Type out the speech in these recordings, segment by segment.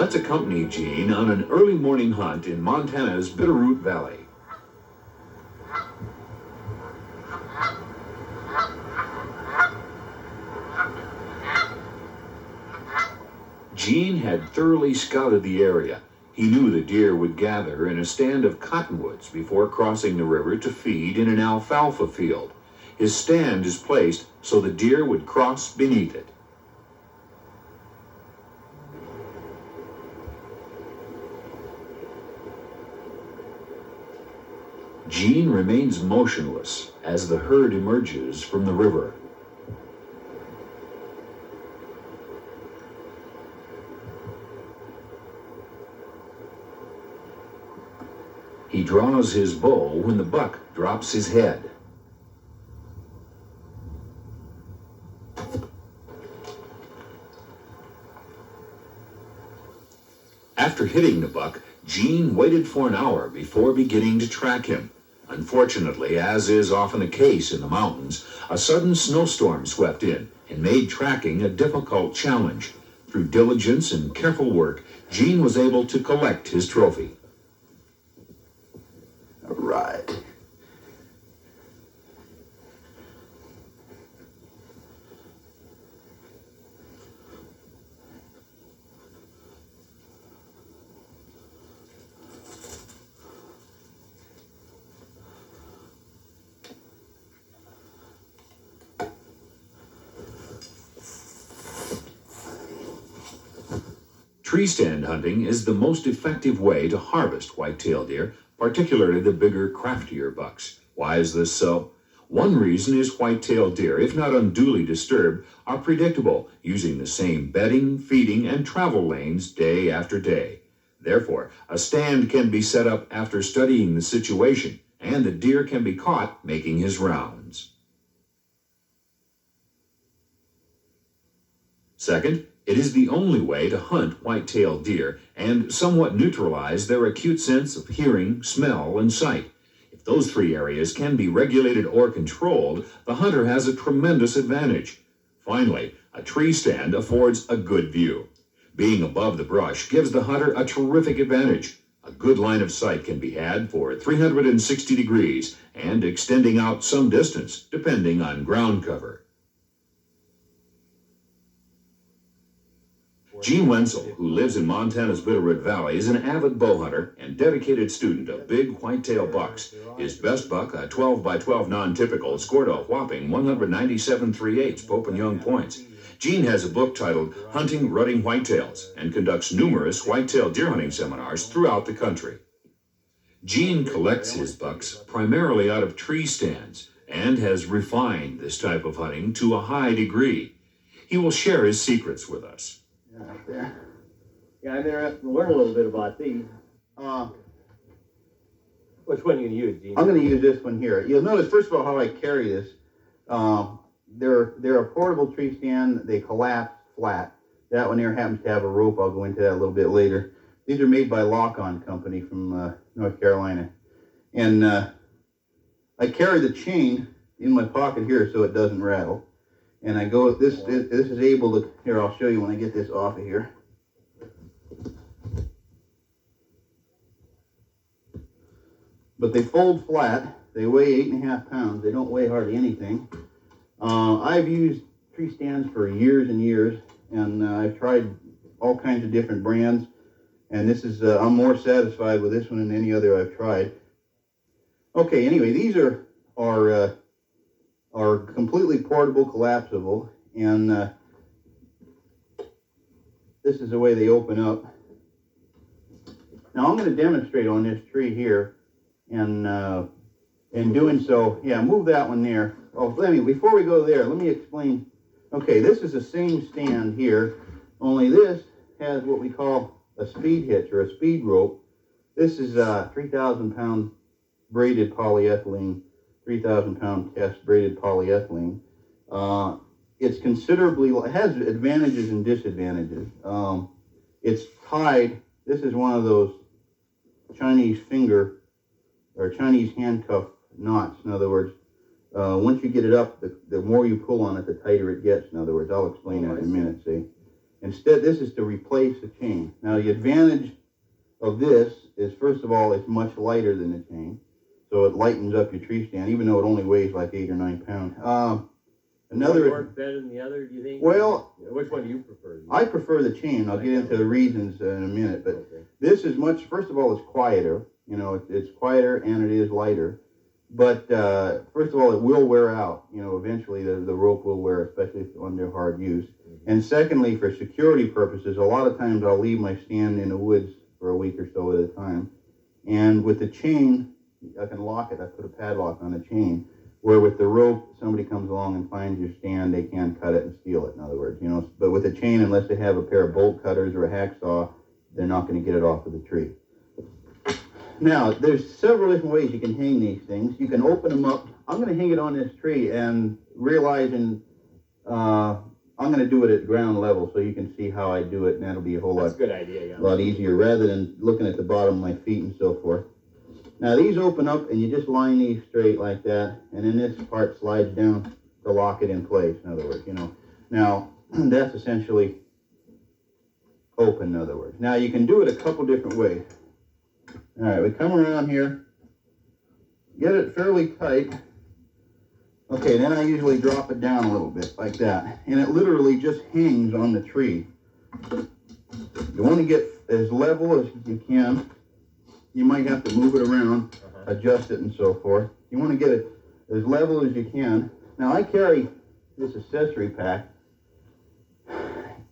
Let's accompany Gene on an early morning hunt in Montana's Bitterroot Valley. Gene had thoroughly scouted the area. He knew the deer would gather in a stand of cottonwoods before crossing the river to feed in an alfalfa field. His stand is placed so the deer would cross beneath it. Gene remains motionless as the herd emerges from the river. He draws his bow when the buck drops his head. After hitting the buck, Gene waited for an hour before beginning to track him. Unfortunately, as is often the case in the mountains, a sudden snowstorm swept in and made tracking a difficult challenge. Through diligence and careful work, Gene was able to collect his trophy. All right. Tree stand hunting is the most effective way to harvest white-tailed deer, particularly the bigger, craftier bucks. Why is this so? One reason is white-tailed deer, if not unduly disturbed, are predictable, using the same bedding, feeding, and travel lanes day after day. Therefore, a stand can be set up after studying the situation, and the deer can be caught making his rounds. Second, it is the only way to hunt white-tailed deer and somewhat neutralize their acute sense of hearing, smell, and sight. If those three areas can be regulated or controlled, the hunter has a tremendous advantage. Finally, a tree stand affords a good view. Being above the brush gives the hunter a terrific advantage. A good line of sight can be had for 360 degrees and extending out some distance, depending on ground cover. Gene Wenzel, who lives in Montana's Bitterroot Valley, is an avid bow hunter and dedicated student of big whitetail bucks. His best buck, a 12x12 non-typical, scored a whopping 197 3/8 Pope and Young points. Gene has a book titled Hunting Rutting Whitetails and conducts numerous whitetail deer hunting seminars throughout the country. Gene collects his bucks primarily out of tree stands and has refined this type of hunting to a high degree. He will share his secrets with us. Right there. Yeah, I'm interested to learn a little bit about these. Which one are you going to use, Gene? I'm going to use this one here. You'll notice, first of all, how I carry this. They're a portable tree stand. They collapse flat. That one there happens to have a rope. I'll go into that a little bit later. These are made by Lock-On Company from North Carolina. And I carry the chain in my pocket here so it doesn't rattle. And I go, this is able to, here, I'll show you when I get this off of here. But they fold flat. They weigh 8.5 pounds. They don't weigh hardly anything. I've used tree stands for years and years, and I've tried all kinds of different brands. And this is, I'm more satisfied with this one than any other I've tried. Okay, anyway, these are completely portable, collapsible, and this is the way they open up. Now I'm going to demonstrate on this tree here, and in doing so, yeah, move that one there. Oh, before we go there, let me explain. Okay, this is the same stand here, only this has what we call a speed hitch or a speed rope. This is 3,000 pound braided polyethylene. 3,000 pound test braided polyethylene. It's considerably, it has advantages and disadvantages. It's tied, this is one of those Chinese finger or Chinese handcuff knots. In other words, once you get it up, the more you pull on it, the tighter it gets. In other words, I'll explain that in a minute, see. Instead, this is to replace the chain. Now, the advantage of this is, first of all, it's much lighter than the chain, so it lightens up your tree stand, even though it only weighs like 8 or 9 pounds. One Another, work better than the other, do you think? well, Which one do you prefer? I prefer the chain. I'll get into the reasons in a minute, but Okay. this is much, first of all, it's quieter. You know, it's quieter and it is lighter. But first of all, it will wear out. You know, eventually the rope will wear, especially if under hard use. And secondly, for security purposes, a lot of times I'll leave my stand in the woods for a week or so at a time. And with the chain, I can lock it. I put a padlock on the chain. Where with the rope, somebody comes along and finds your stand, they can cut it and steal it, in other words. You know, but with the chain, unless they have a pair of bolt cutters or a hacksaw, they're not going to get it off of the tree. Now, there's several different ways you can hang these things. You can open them up. I'm going to hang it on this tree and realizing I'm going to do it at ground level so you can see how I do it, and that'll be a whole That's a lot, good idea, yeah. lot easier rather than looking at the bottom of my feet and so forth. Now, these open up and you just line these straight like that, and then this part slides down to lock it in place, in other words, you know. Now, that's essentially open, in other words. Now, you can do it a couple different ways. All right, we come around here, get it fairly tight. Okay, then I usually drop it down a little bit like that, and it literally just hangs on the tree. You want to get as level as you can. You might have to move it around, adjust it and so forth. You want to get it as level as you can. Now, I carry this accessory pack.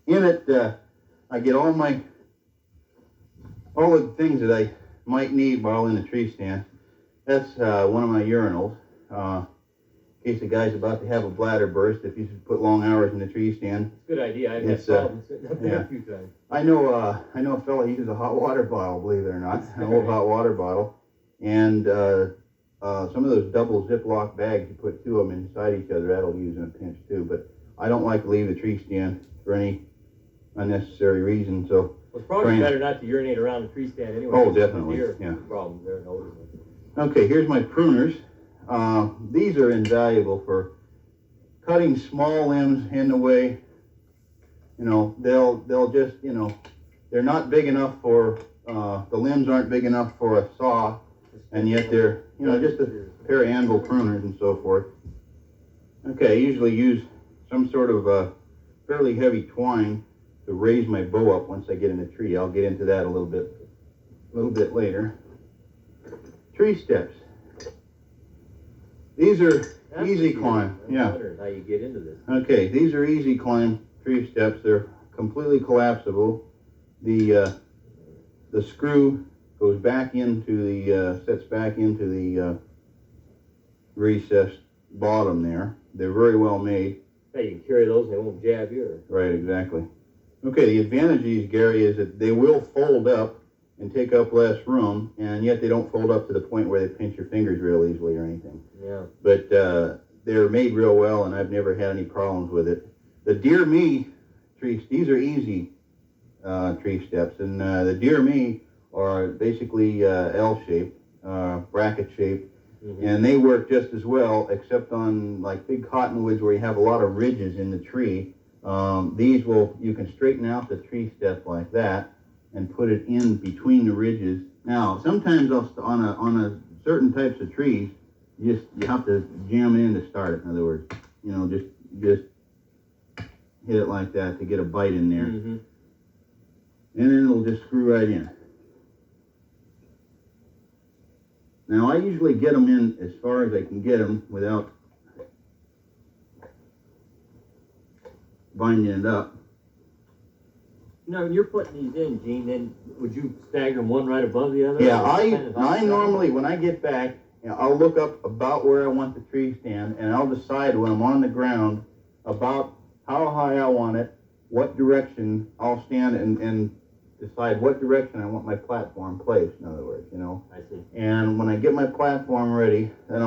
In it, I get all the things that I might need while in the tree stand. That's one of my urinals. In case the guy's about to have a bladder burst, if you put long hours in the tree stand. It's a good idea. I've had It's, problems sitting up there yeah. a few times. I know a fella, he uses a hot water bottle, believe it or not, an old hot water bottle. And some of those double Ziploc bags, you put two of them inside each other, that'll use in a pinch too. But I don't like to leave the tree stand for any unnecessary reason, so. Well, it's probably better not to urinate around the tree stand anyway. Oh, definitely, Deer yeah. Problems there, no. Okay, here's my pruners. These are invaluable for cutting small limbs in the way. You know, they'll just, you know, they're not big enough for, the limbs aren't big enough for a saw, and yet they're, you know, just a pair of anvil pruners and so forth. Okay, I usually use some sort of fairly heavy twine to raise my bow up once I get in the tree. I'll get into that a little bit later. Tree steps. These are easy climb. Yeah. I'm wondering how you get into this. Okay, these are easy climb tree steps. They're completely collapsible. The screw goes back into the sets back into the recessed bottom there. They're very well made. Hey, you can carry those and they won't jab you. Right, exactly. Okay, the advantage of these, Gary, is that they will fold up and take up less room, and yet they don't fold up to the point where they pinch your fingers real easily or anything. Yeah. But they're made real well, and I've never had any problems with it. The Deer Me trees, these are easy tree steps, and the Deer Me are basically L-shaped, bracket-shaped, and they work just as well, except on like big cottonwoods where you have a lot of ridges in the tree. You can straighten out the tree step like that and put it in between the ridges. Now, sometimes on a certain types of trees, you have to jam it in to start it. In other words, you know, just hit it like that to get a bite in there, and then it'll just screw right in. Now, I usually get them in as far as I can get them without binding it up. Now, when you're putting these in, Gene, then would you stagger them one right above the other? Yeah, Or kind of I outside? normally, when I get back, you know, I'll look up about where I want the tree stand, and I'll decide when I'm on the ground about how high I want it, what direction I'll stand, and decide what direction I want my platform placed, in other words, you know. I see. And when I get my platform ready, then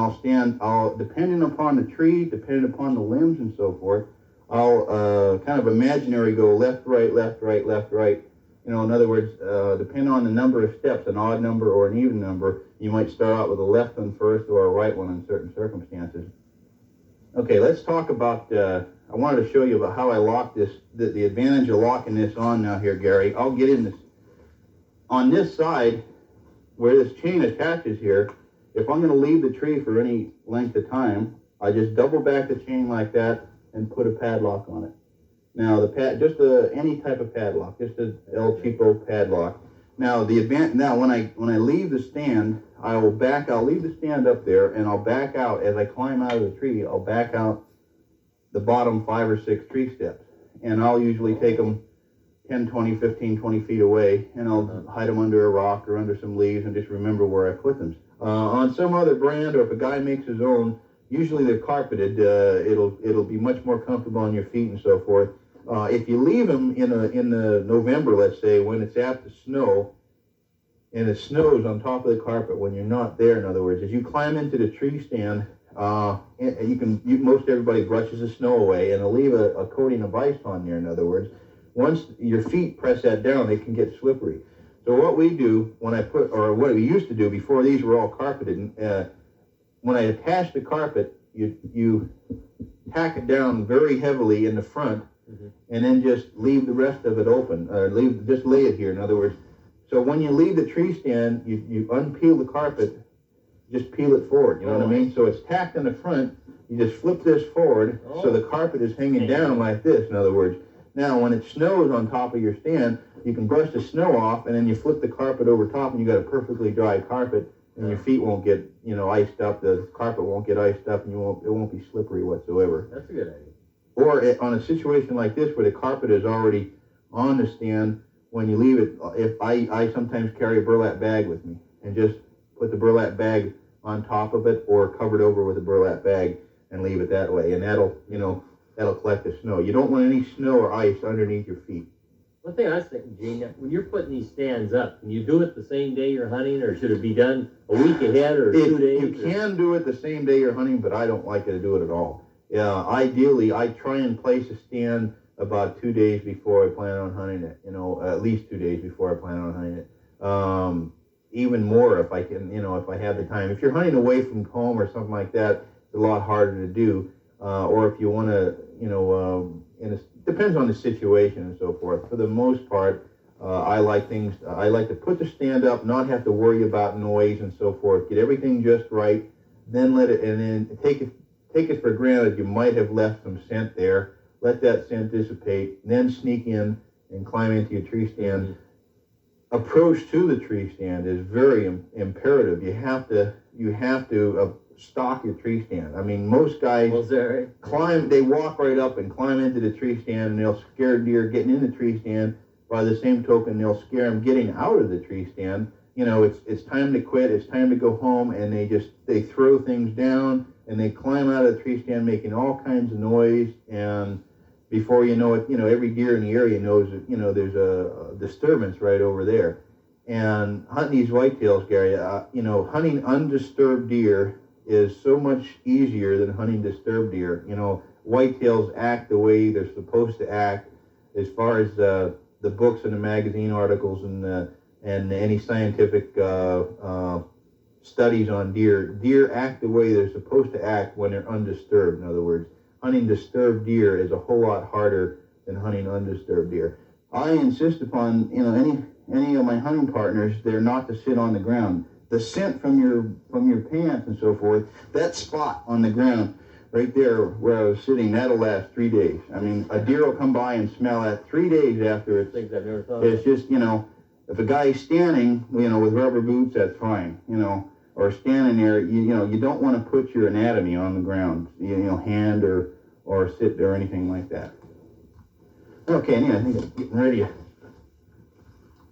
depending upon the tree, depending upon the limbs and so forth, I'll kind of imaginary go left, right, left, right, left, right. You know, in other words, depending on the number of steps, an odd number or an even number, you might start out with a left one first or a right one in certain circumstances. Okay, let's talk about, I wanted to show you about how I lock this, the advantage of locking this on now here, Gary. I'll get in this. On this side, where this chain attaches here, if I'm going to leave the tree for any length of time, I just double back the chain like that and put a padlock on it. Now just any type of padlock, just a El Cheapo padlock. Now when I leave the stand, I'll leave the stand up there and I'll back out as I climb out of the tree. I'll back out the bottom 5 or 6 tree steps, and I'll usually take them 10, 20, 15, 20 feet away, and I'll hide them under a rock or under some leaves and just remember where I put them. On some other brand, or if a guy makes his own, usually they're carpeted. It'll be much more comfortable on your feet and so forth. If you leave them in the November, let's say, when it's apt to snow, and it snows on top of the carpet when you're not there, in other words, as you climb into the tree stand, most everybody brushes the snow away, and they'll leave a coating of ice on there, in other words. Once your feet press that down, they can get slippery. So what we do what we used to do before these were all carpeted, when I attach the carpet, you tack it down very heavily in the front, and then just leave the rest of it open, or just lay it here, in other words. So when you leave the tree stand, you unpeel the carpet, just peel it forward, you know what I mean? So it's tacked in the front, you just flip this forward, so the carpet is hanging down like this, in other words. Now, when it snows on top of your stand, you can brush the snow off, and then you flip the carpet over top, and you got a perfectly dry carpet, and your feet won't get, iced up, the carpet won't get iced up, and it won't be slippery whatsoever. That's a good idea. Or on a situation like this where the carpet is already on the stand, when you leave it, if I sometimes carry a burlap bag with me and just put the burlap bag on top of it or cover it over with a burlap bag and leave it that way, and that'll collect the snow. You don't want any snow or ice underneath your feet. One thing I was thinking, Gene, when you're putting these stands up, can you do it the same day you're hunting, or should it be done a week ahead or 2 days? You can do it the same day you're hunting, but I don't like to do it at all. Ideally, I try and place a stand about 2 days before I plan on hunting it, at least 2 days before I plan on hunting it. Even more if I can, if I have the time. If you're hunting away from home or something like that, it's a lot harder to do. Or if you want to, depends on the situation and so forth. For the most part, I like to put the stand up, not have to worry about noise and so forth, get everything just right, then let it, and then take it for granted you might have left some scent there, let that scent dissipate, then sneak in and climb into your tree stand. Approach to the tree stand is very imperative. You have to stock your tree stand. I mean, most guys they walk right up and climb into the tree stand, and they'll scare deer getting in the tree stand. By the same token, they'll scare them getting out of the tree stand. It's time to quit, it's time to go home, and they throw things down, and they climb out of the tree stand making all kinds of noise, and before you know it, every deer in the area knows that, there's a disturbance right over there. And hunting these whitetails, Gary, hunting undisturbed deer is so much easier than hunting disturbed deer. Whitetails act the way they're supposed to act as far as the books and the magazine articles and any scientific studies on deer. Deer act the way they're supposed to act when they're undisturbed, in other words. Hunting disturbed deer is a whole lot harder than hunting undisturbed deer. I insist upon, any of my hunting partners, they're not to sit on the ground. The scent from your pants and so forth, that spot on the ground right there where I was sitting, that'll last 3 days. I mean, a deer will come by and smell that 3 days after it's. Things I've never thought It's just, if a guy's standing, with rubber boots, that's fine, or standing there, you don't want to put your anatomy on the ground, hand or sit or anything like that. Okay, anyway, I think I'm getting ready to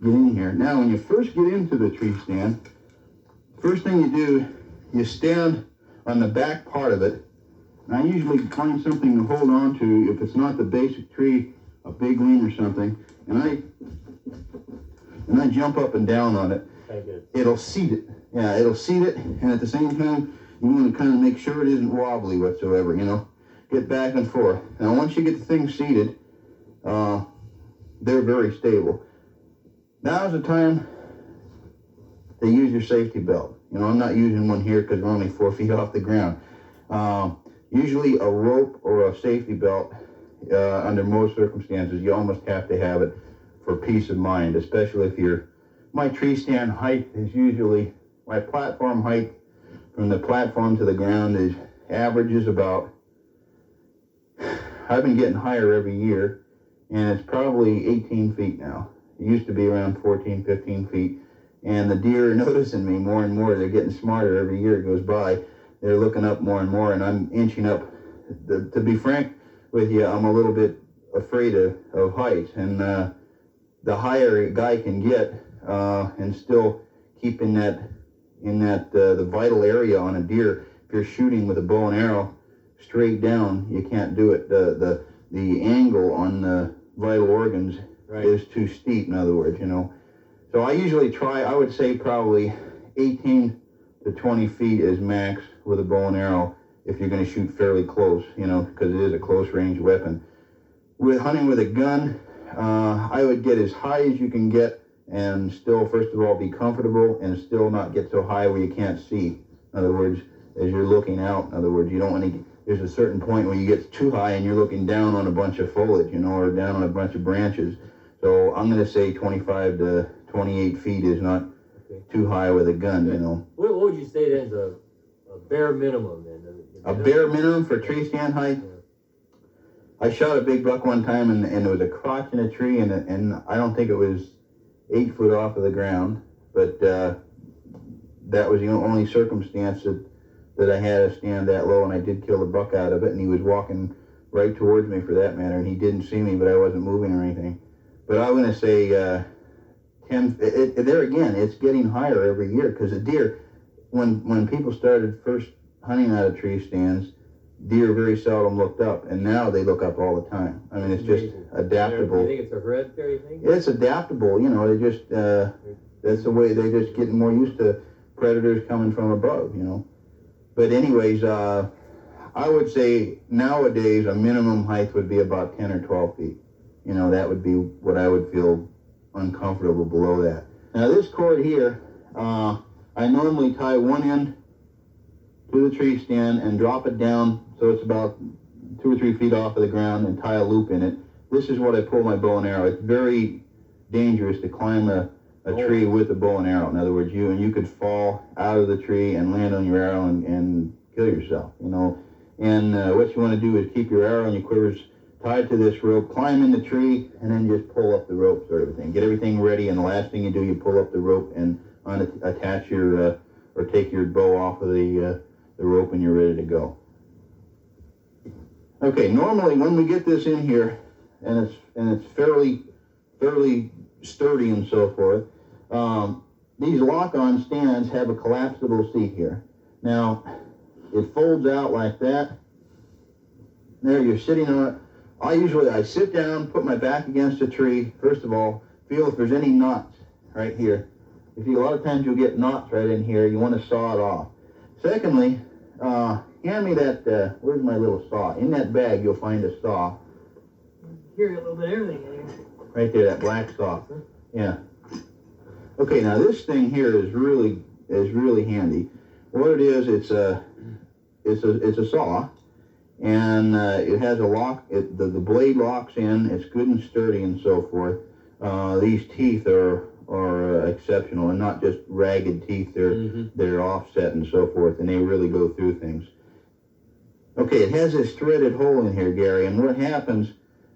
get in here. Now, when you first get into the tree stand, first thing you do, you stand on the back part of it. And I usually find something to hold on to, if it's not the basic tree, a big ling or something, and I jump up and down on it. It'll seat it. Yeah, it'll seat it, and at the same time, you want to kind of make sure it isn't wobbly whatsoever, Get back and forth. Now, once you get the thing seated, they're very stable. Now's the time to use your safety belt. I'm not using one here because we're only 4 feet off the ground. Usually a rope or a safety belt, under most circumstances, you almost have to have it for peace of mind, especially if my tree stand height is usually, my platform height from the platform to the ground averages about, I've been getting higher every year, and it's probably 18 feet now. It used to be around 14, 15 feet, and the deer are noticing me more and more. They're getting smarter every year it goes by. They're looking up more and more, and I'm inching up. To be frank with you, I'm a little bit afraid of heights, and the higher a guy can get, and still keep in that the vital area on a deer. If you're shooting with a bow and arrow straight down, you can't do it. The angle on the vital organs is too steep. In other words, So I usually try. I would say probably 18 to 20 feet is max with a bow and arrow if you're going to shoot fairly close. Because it is a close range weapon. With hunting with a gun, I would get as high as you can get, and still, first of all, be comfortable, and still not get so high where you can't see. In other words, as you're looking out, in other words, you don't want to, there's a certain point where you get too high and you're looking down on a bunch of foliage, or down on a bunch of branches. So I'm going to say 25 to 28 feet is not too high with a gun, What would you say then is a bare minimum then? A bare minimum for tree stand height? Yeah. I shot a big buck one time, and there was a crotch in a tree, and I don't think it was 8 foot off of the ground, but that was the only circumstance that I had to stand that low, and I did kill the buck out of it, and he was walking right towards me for that matter, and he didn't see me, but I wasn't moving or anything. But I'm going to say 10, there again, it's getting higher every year, because the deer, when people started first hunting out of tree stands, deer very seldom looked up, and now they look up all the time. I mean, it's just adaptable. You think it's a hereditary thing? It's adaptable, they just, that's the way they're just getting more used to predators coming from above, But anyways, I would say nowadays a minimum height would be about 10 or 12 feet. That would be what I would feel uncomfortable below that. Now this cord here, I normally tie one end to the tree stand and drop it down so it's about 2 or 3 feet off of the ground, and tie a loop in it. This is what I pull my bow and arrow. It's very dangerous to climb a tree with a bow and arrow. In other words, you could fall out of the tree and land on your arrow and kill yourself, And what you want to do is keep your arrow and your quivers tied to this rope, climb in the tree, and then just pull up the rope sort of thing. Get everything ready, and the last thing you do, you pull up the rope and attach your, or take your bow off of the rope, and you're ready to go. Okay, normally when we get this in here, and it's fairly sturdy and so forth, these lock-on stands have a collapsible seat here. Now, it folds out like that. There, you're sitting on it. I sit down, put my back against a tree. First of all, feel if there's any knots right here. A lot of times you'll get knots right in here. You want to saw it off. Secondly, hand me that, where's my little saw? In that bag, you'll find a saw. Hear a little bit of everything in here. Right there, that black saw. Yeah. Okay, now this thing here is really handy. What it is, it's a saw, and it has a lock. The blade locks in. It's good and sturdy and so forth. These teeth are exceptional, and not just ragged teeth. They're offset and so forth, and they really go through things. Okay, it has this threaded hole in here, Gary, and what happens,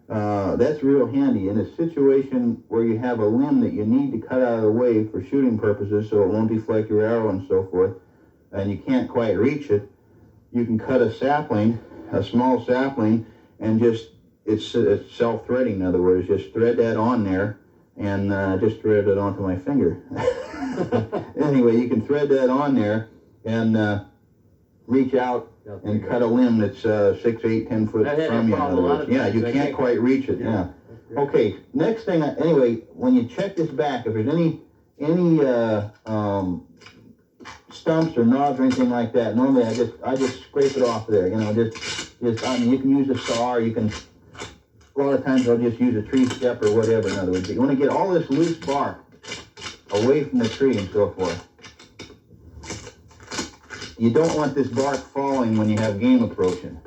that's real handy. In a situation where you have a limb that you need to cut out of the way for shooting purposes so it won't deflect your arrow and so forth, and you can't quite reach it, you can cut a sapling, a small sapling, and it's self-threading. In other words, just thread that on there, and just thread it onto my finger. Anyway, you can thread that on there and reach out and cut a limb that's 6, 8, 10 foot from you. In other words, yeah, you can't quite reach it. Yeah. Okay. Next thing. Anyway, when you check this back, if there's any stumps or knobs or anything like that, normally I just scrape it off there. Just I mean, you can use a saw, or you can. A lot of times I'll just use a tree step or whatever. In other words, but you want to get all this loose bark away from the tree and so forth. you don't want this bark falling when you have game approaching.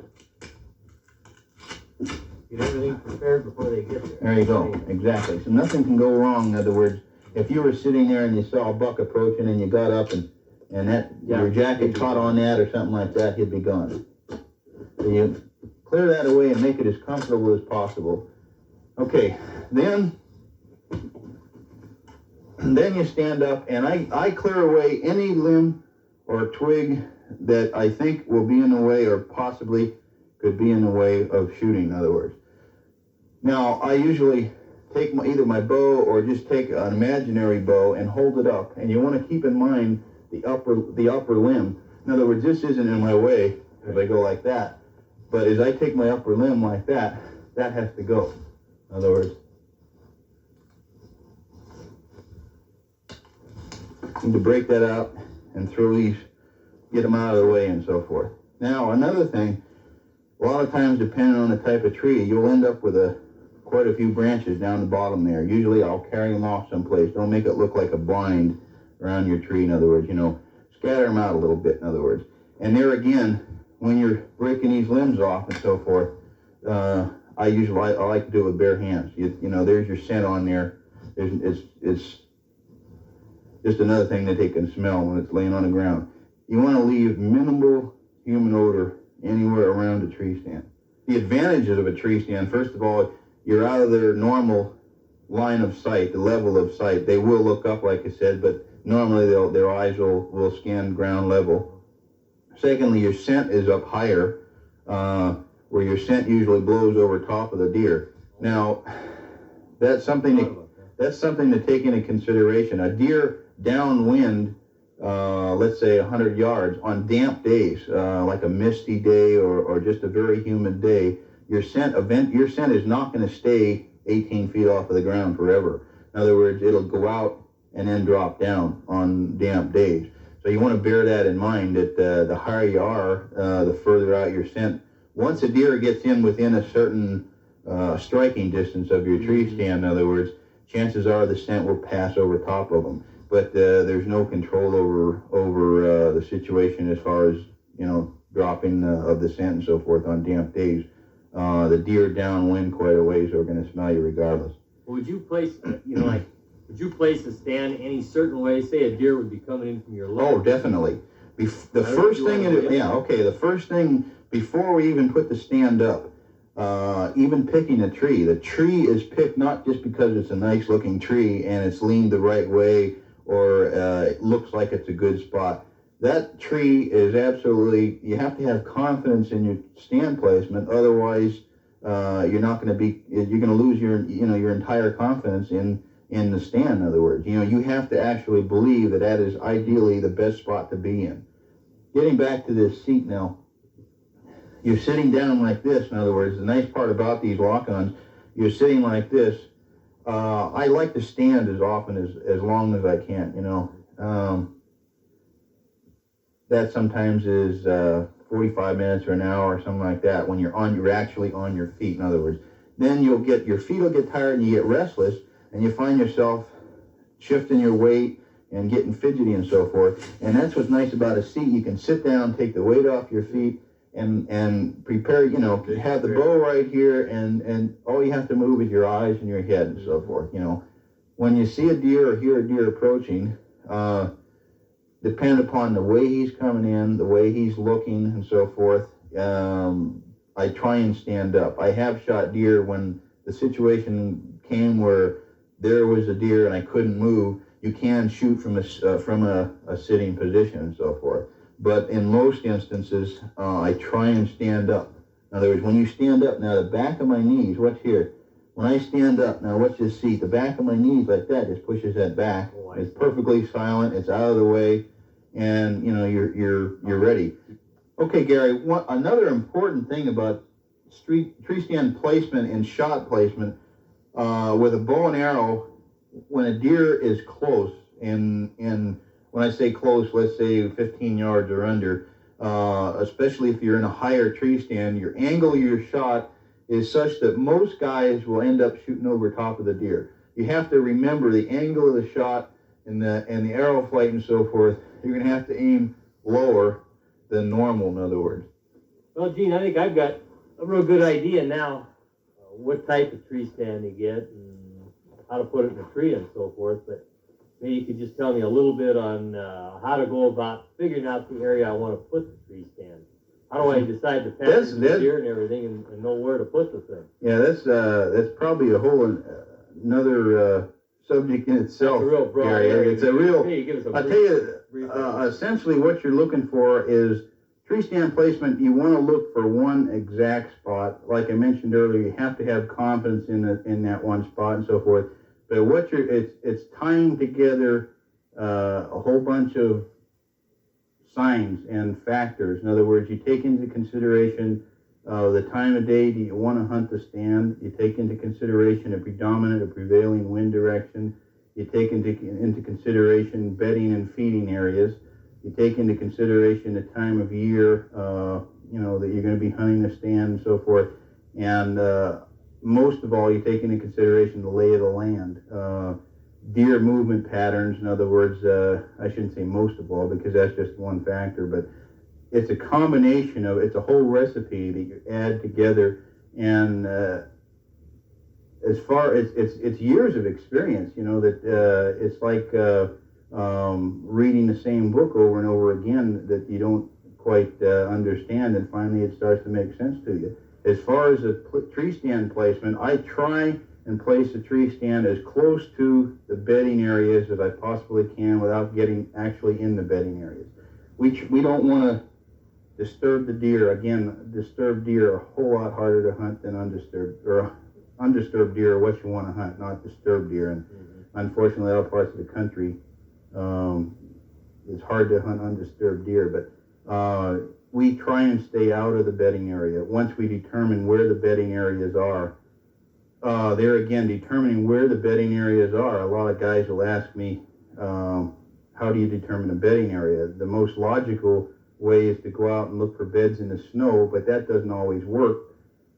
Get everything prepared before they get there. There you go, exactly. So nothing can go wrong. In other words, if you were sitting there and you saw a buck approaching and you got up and that your jacket caught on that or something like that, he'd be gone. So you clear that away and make it as comfortable as possible. Okay, then you stand up and I clear away any limb or twig that I think will be in the way or possibly could be in the way of shooting, in other words. Now, I usually take either my bow or just take an imaginary bow and hold it up. And you want to keep in mind the upper limb. In other words, this isn't in my way if I go like that. But as I take my upper limb like that, that has to go. In other words, need to break that out and throw these, get them out of the way and so forth. Now, another thing, a lot of times depending on the type of tree, you'll end up with quite a few branches down the bottom there. Usually I'll carry them off someplace. Don't make it look like a blind around your tree, in other words, scatter them out a little bit, in other words. And there again, when you're breaking these limbs off and so forth, I like to do it with bare hands. There's your scent on there. It's just another thing that they can smell when it's laying on the ground. You want to leave minimal human odor anywhere around a tree stand. The advantages of a tree stand, first of all, you're out of their normal line of sight, the level of sight. They will look up, like I said, but normally their eyes will scan ground level. Secondly, your scent is up higher, where your scent usually blows over top of the deer. Now, that's something to take into consideration. A deer downwind, let's say 100 yards on damp days, like a misty day or just a very humid day, your scent is not going to stay 18 feet off of the ground forever. In other words, it'll go out and then drop down on damp days. So you want to bear that in mind, that the higher you are, the further out your scent. Once a deer gets in within a certain striking distance of your tree stand, in other words, chances are the scent will pass over top of them. But there's no control over the situation as far as, dropping of the scent and so forth on damp days. The deer downwind quite a ways are going to smell you regardless. Would you place, would you place a stand any certain way? Say a deer would be coming in from your left. Oh, definitely. The first thing before we even put the stand up, even picking a tree, the tree is picked not just because it's a nice looking tree and it's leaned the right way or it looks like it's a good spot. That tree is absolutely, you have to have confidence in your stand placement, otherwise you're going to lose your entire confidence in the stand, in other words. You have to actually believe that is ideally the best spot to be in. Getting back to this seat now, you're sitting down like this, in other words. The nice part about these lock-ons, you're sitting like this. I like to stand as often as long as I can, that sometimes is 45 minutes or an hour or something like that when you're actually on your feet, in other words. Then your feet will get tired and you get restless and you find yourself shifting your weight and getting fidgety and so forth. And that's what's nice about a seat. You can sit down, take the weight off your feet, and prepare, have the bow right here, and all you have to move is your eyes and your head and so forth. When you see a deer or hear a deer approaching, depend upon the way he's coming in, the way he's looking and so forth, I try and stand up. I have shot deer when the situation came where there was a deer and I couldn't move. You can shoot from a sitting position and so forth. But in most instances, I try and stand up. In other words, when you stand up, now the back of my knees, watch here. When I stand up, now watch this seat. The back of my knees like that just pushes that back. It's perfectly silent. It's out of the way, and you're ready. Okay, Gary. Another important thing about tree stand placement and shot placement with a bow and arrow, when a deer is close, and when I say close, let's say 15 yards or under, especially if you're in a higher tree stand, your angle of your shot is such that most guys will end up shooting over top of the deer. You have to remember the angle of the shot and the arrow flight and so forth. You're going to have to aim lower than normal, in other words. Well, Gene, I think I've got a real good idea now, what type of tree stand to get and how to put it in a tree and so forth, but maybe you could just tell me a little bit on how to go about figuring out the area I want to put the tree stand. How do I decide the pattern That's- here and everything and know where to put the thing? Yeah, that's probably a whole another subject in itself. That's a real broad Gary. area. It's a real. Hey, give us a I'll tell brief- you, brief- essentially what you're looking for is tree stand placement. You want to look for one exact spot. Like I mentioned earlier, you have to have confidence in that one spot and so forth. But it's tying together a whole bunch of signs and factors. In other words, you take into consideration the time of day. Do you want to hunt the stand? You take into consideration a predominant or prevailing wind direction. You take into consideration bedding and feeding areas. You take into consideration the time of year, that you're going to be hunting the stand and so forth. And most of all, you take into consideration the lay of the land. Deer movement patterns, in other words, I shouldn't say most of all because that's just one factor, but it's a combination it's a whole recipe that you add together. And as far as it's years of experience, that it's like reading the same book over and over again that you don't quite understand, and finally it starts to make sense to you. As far as the tree stand placement, I try and place the tree stand as close to the bedding areas as I possibly can without getting actually in the bedding areas. We don't want to disturb the deer. Again, disturbed deer are a whole lot harder to hunt than undisturbed deer are what you want to hunt, not disturbed deer. And unfortunately, other parts of the country, it's hard to hunt undisturbed deer, but we try and stay out of the bedding area. Once we determine where the bedding areas are, there again, determining where the bedding areas are, a lot of guys will ask me, how do you determine a bedding area? The most logical way is to go out and look for beds in the snow, but that doesn't always work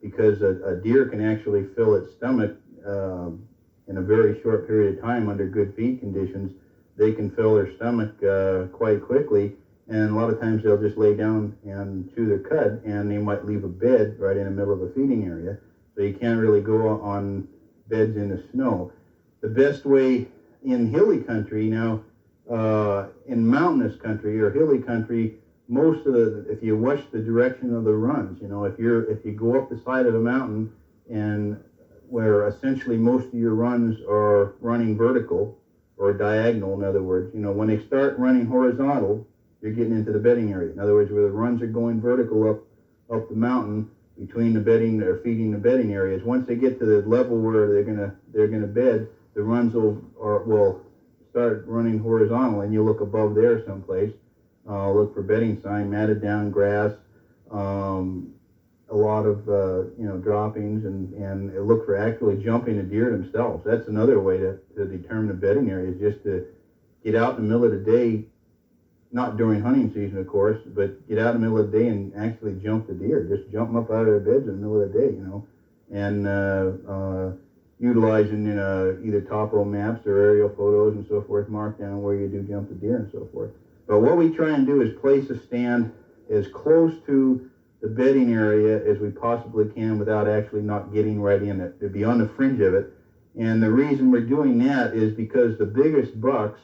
because a deer can actually fill its stomach in a very short period of time under good feed conditions. They can fill their stomach quite quickly, and a lot of times they'll just lay down and chew their cud, and they might leave a bed right in the middle of a feeding area. So you can't really go on beds in the snow. The best way in hilly country now, in mountainous country or hilly country, if you watch the direction of the runs, if you go up the side of the mountain and where essentially most of your runs are running vertical or diagonal, in other words, when they start running horizontal, you're getting into the bedding area. In other words, where the runs are going vertical up the mountain between the bedding or feeding the bedding areas. Once they get to the level where they're gonna bed, the runs will start running horizontal, and you look above there someplace. Look for bedding sign, matted down grass, a lot of droppings, and look for actually jumping the deer themselves. That's another way to determine the bedding area, is just to get out in the middle of the day, not during hunting season, of course, but get out in the middle of the day and actually jump the deer. Just jump them up out of their beds in the middle of the day, and utilizing either topo maps or aerial photos and so forth, mark down where you do jump the deer and so forth. But what we try and do is place a stand as close to the bedding area as we possibly can without actually not getting right in it, to be on the fringe of it. And the reason we're doing that is because the biggest bucks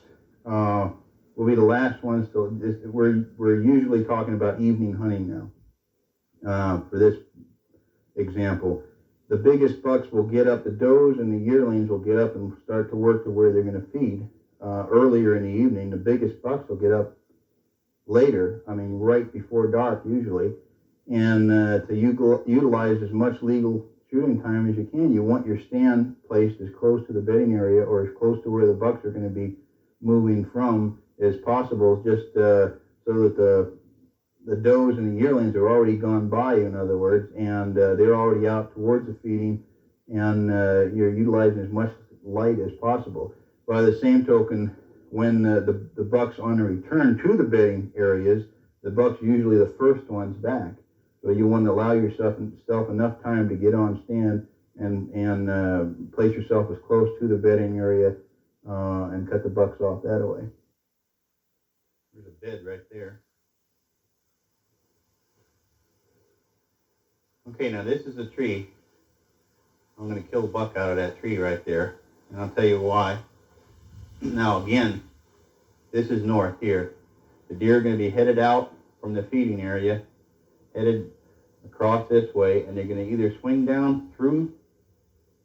will be the last ones we're usually talking about evening hunting now. For this example, the biggest bucks will get up, the does and the yearlings will get up and start to work to where they're going to feed earlier in the evening. The biggest bucks will get up later, right before dark usually, and to utilize as much legal shooting time as you can. You want your stand placed as close to the bedding area or as close to where the bucks are going to be moving from as possible, just so that the does and the yearlings are already gone by you, in other words, and they're already out towards the feeding, and you're utilizing as much light as possible. By the same token, when the bucks on the return to the bedding areas, the bucks usually the first ones back. So you want to allow yourself enough time to get on stand and place yourself as close to the bedding area and cut the bucks off that way. There's a bed right there. Okay, now this is a tree. I'm gonna kill a buck out of that tree right there, and I'll tell you why. Now again, this is north here. The deer are gonna be headed out from the feeding area, headed across this way, and they're gonna either swing down through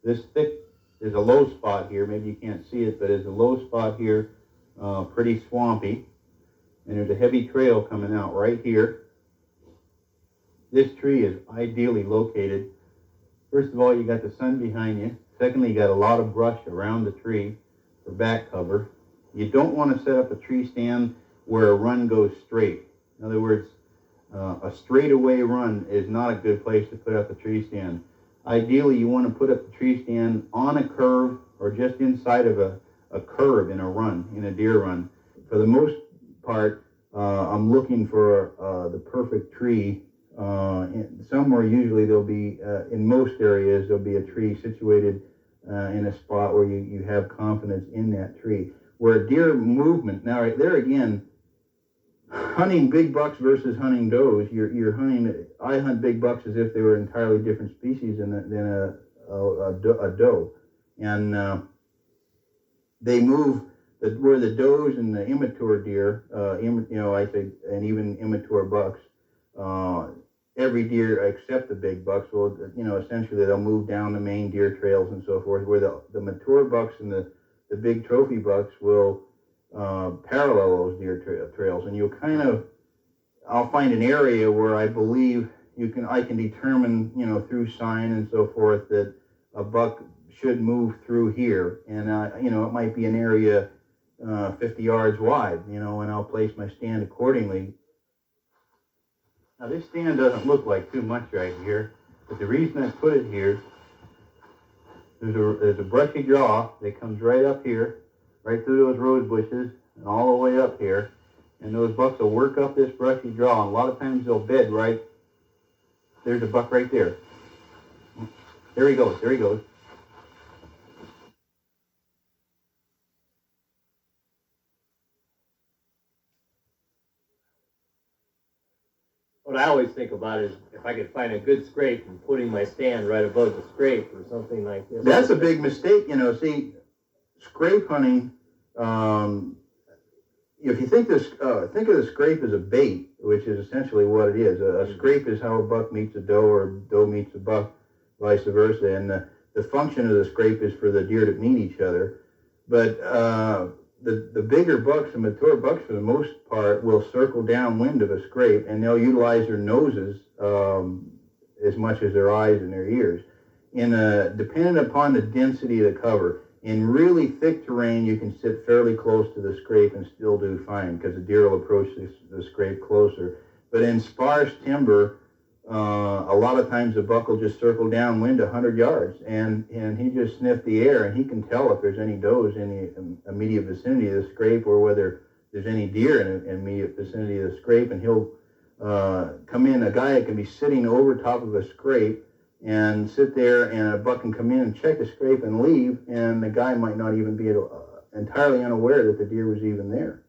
this thick, there's a low spot here, maybe you can't see it, but there's a low spot here, pretty swampy, and there's a heavy trail coming out right here. This tree is ideally located. First of all, you got the sun behind you. Secondly, you got a lot of brush around the tree for back cover. You don't want to set up a tree stand where a run goes straight. In other words, a straightaway run is not a good place to put up a tree stand. Ideally, you want to put up the tree stand on a curve or just inside of a curve in a run, in a deer run. For the most part, I'm looking for the perfect tree. Somewhere usually there'll be, in most areas, there'll be a tree situated in a spot where you have confidence in that tree. Where deer movement, now right there again, hunting big bucks versus hunting does, you're hunting, I hunt big bucks as if they were entirely different species than a doe. And they move, where the does and the immature deer, I say, and even immature bucks, every deer except the big bucks will, essentially they'll move down the main deer trails and so forth, where the mature bucks and the big trophy bucks will parallel those deer trails. And you'll I'll find an area where I believe I can determine, through sign and so forth, that a buck should move through here. And, it might be an area 50 yards wide, and I'll place my stand accordingly. Now this stand doesn't look like too much right here, but the reason I put it here, there's a brushy draw that comes right up here, right through those rose bushes, and all the way up here. And those bucks will work up this brushy draw, and a lot of times they'll bed right, there's a buck right there. There he goes, there he goes. What I always think about is if I could find a good scrape and putting my stand right above the scrape or something like this. That's a big mistake, see, scrape hunting, if you think of the scrape as a bait, which is essentially what it is. A scrape is how a buck meets a doe or a doe meets a buck, vice versa. And the function of the scrape is for the deer to meet each other. But the bigger bucks, the mature bucks for the most part, will circle downwind of a scrape, and they'll utilize their noses as much as their eyes and their ears. Depending upon the density of the cover, in really thick terrain, you can sit fairly close to the scrape and still do fine because the deer will approach the scrape closer. But in sparse timber, a lot of times the buck will just circle downwind 100 yards, and he just sniff the air, and he can tell if there's any does in the immediate vicinity of the scrape or whether there's any deer in the immediate vicinity of the scrape, and he'll come in. A guy that can be sitting over top of a scrape and sit there, and a buck can come in and check the scrape and leave, and the guy might not even be entirely unaware that the deer was even there.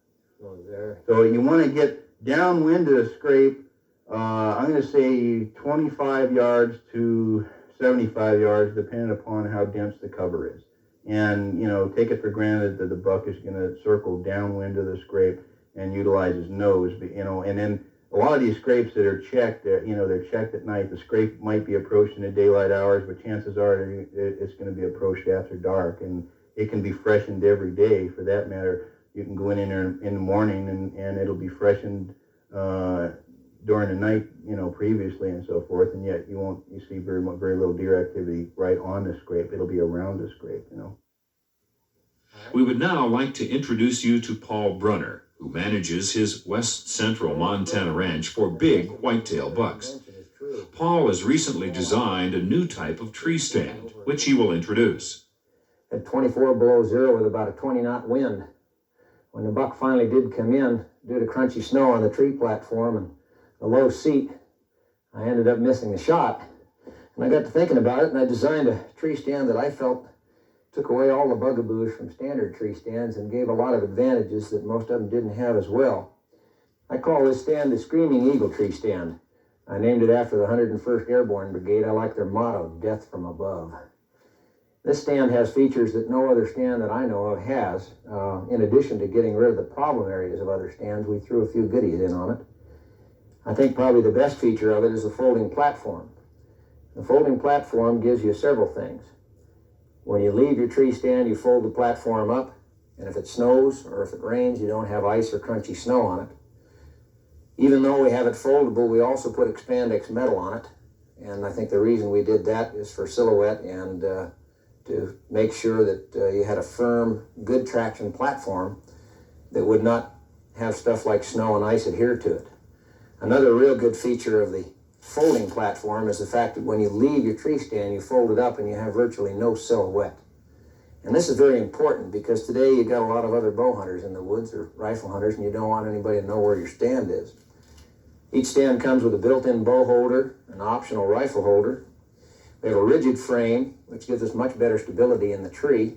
So you want to get downwind of the scrape. I'm going to say 25 yards to 75 yards, depending upon how dense the cover is. And, take it for granted that the buck is going to circle downwind of the scrape and utilize his nose, and then a lot of these scrapes that are checked, they're checked at night. The scrape might be approached in the daylight hours, but chances are it's going to be approached after dark, and it can be freshened every day for that matter. You can go in there in the morning and it'll be freshened during the night, previously and so forth, and yet you see very little deer activity right on the scrape. It'll be around the scrape, We would now like to introduce you to Paul Brunner, who manages his West Central Montana ranch for big whitetail bucks. Paul has recently designed a new type of tree stand, which he will introduce. At 24 below zero with about a 20-knot wind. When the buck finally did come in, due to crunchy snow on the tree platform and the low seat, I ended up missing the shot. And I got to thinking about it, and I designed a tree stand that I felt took away all the bugaboos from standard tree stands and gave a lot of advantages that most of them didn't have as well. I call this stand the Screaming Eagle tree stand. I named it after the 101st Airborne Brigade. I like their motto, death from above. This stand has features that no other stand that I know of has. In addition to getting rid of the problem areas of other stands, we threw a few goodies in on it. I think probably the best feature of it is the folding platform. The folding platform gives you several things. When you leave your tree stand, you fold the platform up, and if it snows or if it rains, you don't have ice or crunchy snow on it. Even though we have it foldable, we also put expandex metal on it, and I think the reason we did that is for silhouette and to make sure that you had a firm, good traction platform that would not have stuff like snow and ice adhere to it. Another real good feature of the folding platform is the fact that when you leave your tree stand, you fold it up and you have virtually no silhouette. And this is very important because today you got a lot of other bow hunters in the woods or rifle hunters, and you don't want anybody to know where your stand is. Each stand comes with a built-in bow holder, an optional rifle holder. We have a rigid frame, which gives us much better stability in the tree,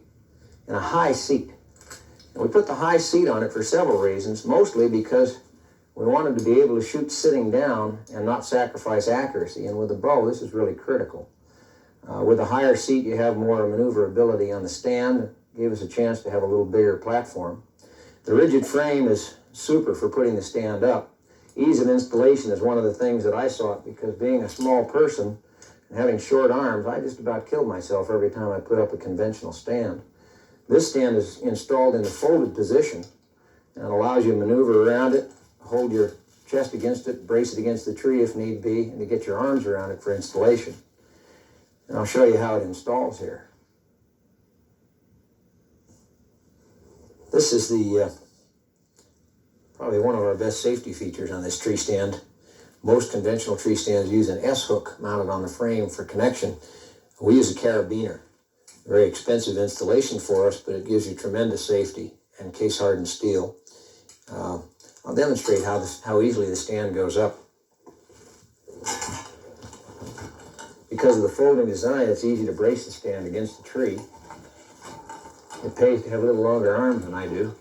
and a high seat. And we put the high seat on it for several reasons, mostly because we wanted to be able to shoot sitting down and not sacrifice accuracy. And with a bow, this is really critical. With a higher seat, you have more maneuverability on the stand. It gave us a chance to have a little bigger platform. The rigid frame is super for putting the stand up. Ease of installation is one of the things that I sought because being a small person and having short arms, I just about killed myself every time I put up a conventional stand. This stand is installed in the folded position and it allows you to maneuver around it, hold your chest against it, brace it against the tree if need be, and to get your arms around it for installation. And I'll show you how it installs here. This is the probably one of our best safety features on this tree stand. Most conventional tree stands use an S-hook mounted on the frame for connection. We use a carabiner. Very expensive installation for us, but it gives you tremendous safety and case-hardened steel. I'll demonstrate how easily the stand goes up. Because of the folding design, it's easy to brace the stand against the tree. It pays to have a little longer arms than I do.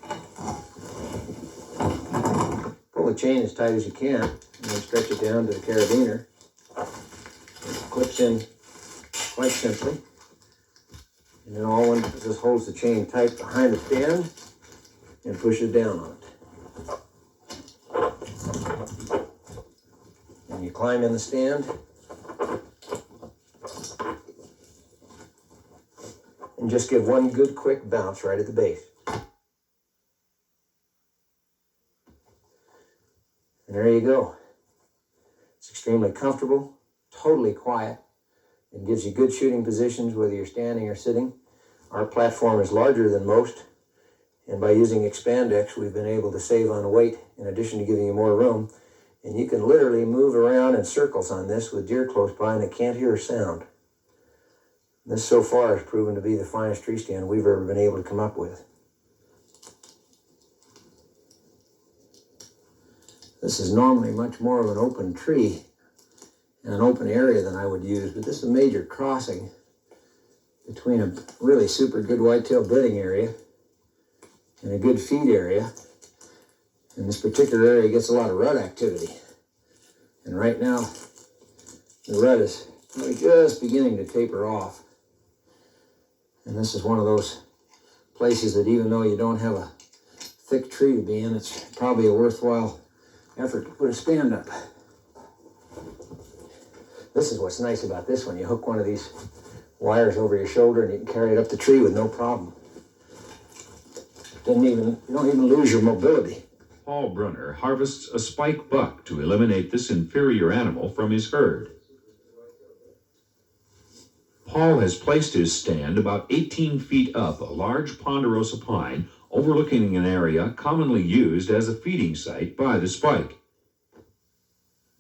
Pull the chain as tight as you can, and then stretch it down to the carabiner. It clips in quite simply. And then all one just holds the chain tight behind the stand and pushes down on it. And you climb in the stand and just give one good quick bounce right at the base. And there you go. It's extremely comfortable, totally quiet. It gives you good shooting positions whether you're standing or sitting. Our platform is larger than most, and by using expandex, we've been able to save on weight in addition to giving you more room. And you can literally move around in circles on this with deer close by and they can't hear a sound. This so far has proven to be the finest tree stand we've ever been able to come up with. This is normally much more of an open tree and an open area than I would use, but this is a major crossing between a really super good whitetail bedding area and a good feed area. And this particular area gets a lot of rut activity. And right now, the rut is really just beginning to taper off. And this is one of those places that even though you don't have a thick tree to be in, it's probably a worthwhile effort to put a stand up. This is what's nice about this one. You hook one of these wires over your shoulder and you can carry it up the tree with no problem. You don't even lose your mobility. Paul Brunner harvests a spike buck to eliminate this inferior animal from his herd. Paul has placed his stand about 18 feet up a large ponderosa pine overlooking an area commonly used as a feeding site by the spike.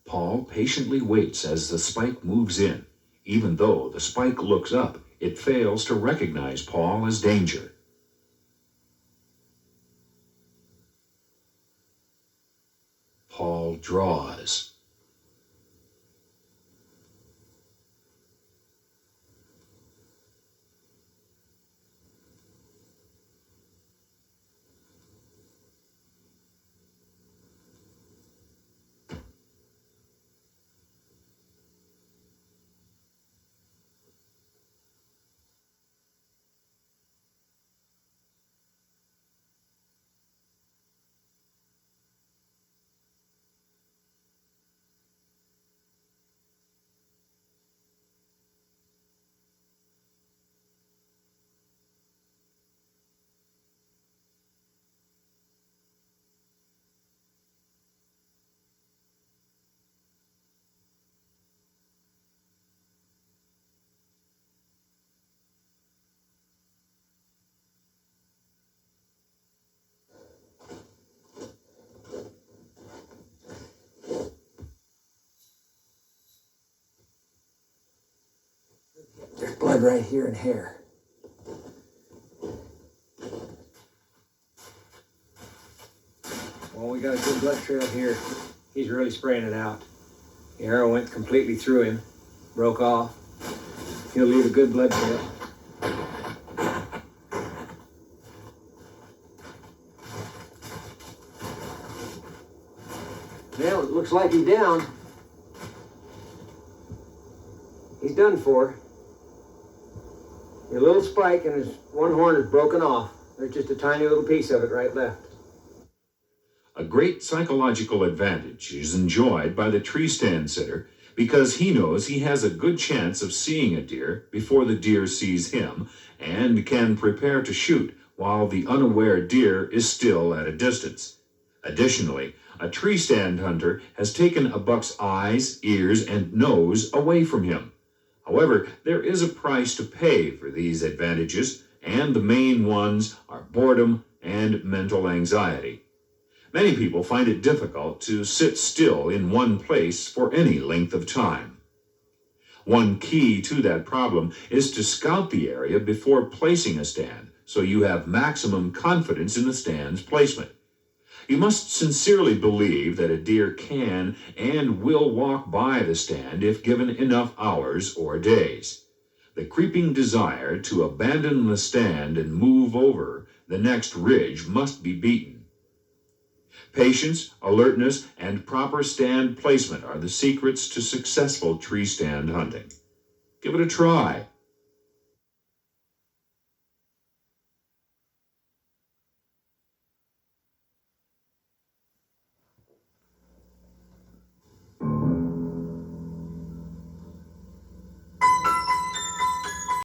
Paul patiently waits as the spike moves in. Even though the spike looks up, it fails to recognize Paul as danger. Paul draws. blood right here and hair. Well, we got a good blood trail here. He's really spraying it out. The arrow went completely through him, broke off. He'll leave a good blood trail. Well, it looks like he's down. He's done for. A little spike and his one horn is broken off. There's just a tiny little piece of it right left. A great psychological advantage is enjoyed by the tree stand sitter because he knows he has a good chance of seeing a deer before the deer sees him and can prepare to shoot while the unaware deer is still at a distance. Additionally, a tree stand hunter has taken a buck's eyes, ears, and nose away from him. However, there is a price to pay for these advantages, and the main ones are boredom and mental anxiety. Many people find it difficult to sit still in one place for any length of time. One key to that problem is to scout the area before placing a stand, so you have maximum confidence in the stand's placement. You must sincerely believe that a deer can and will walk by the stand if given enough hours or days. The creeping desire to abandon the stand and move over the next ridge must be beaten. Patience, alertness, and proper stand placement are the secrets to successful tree stand hunting. Give it a try.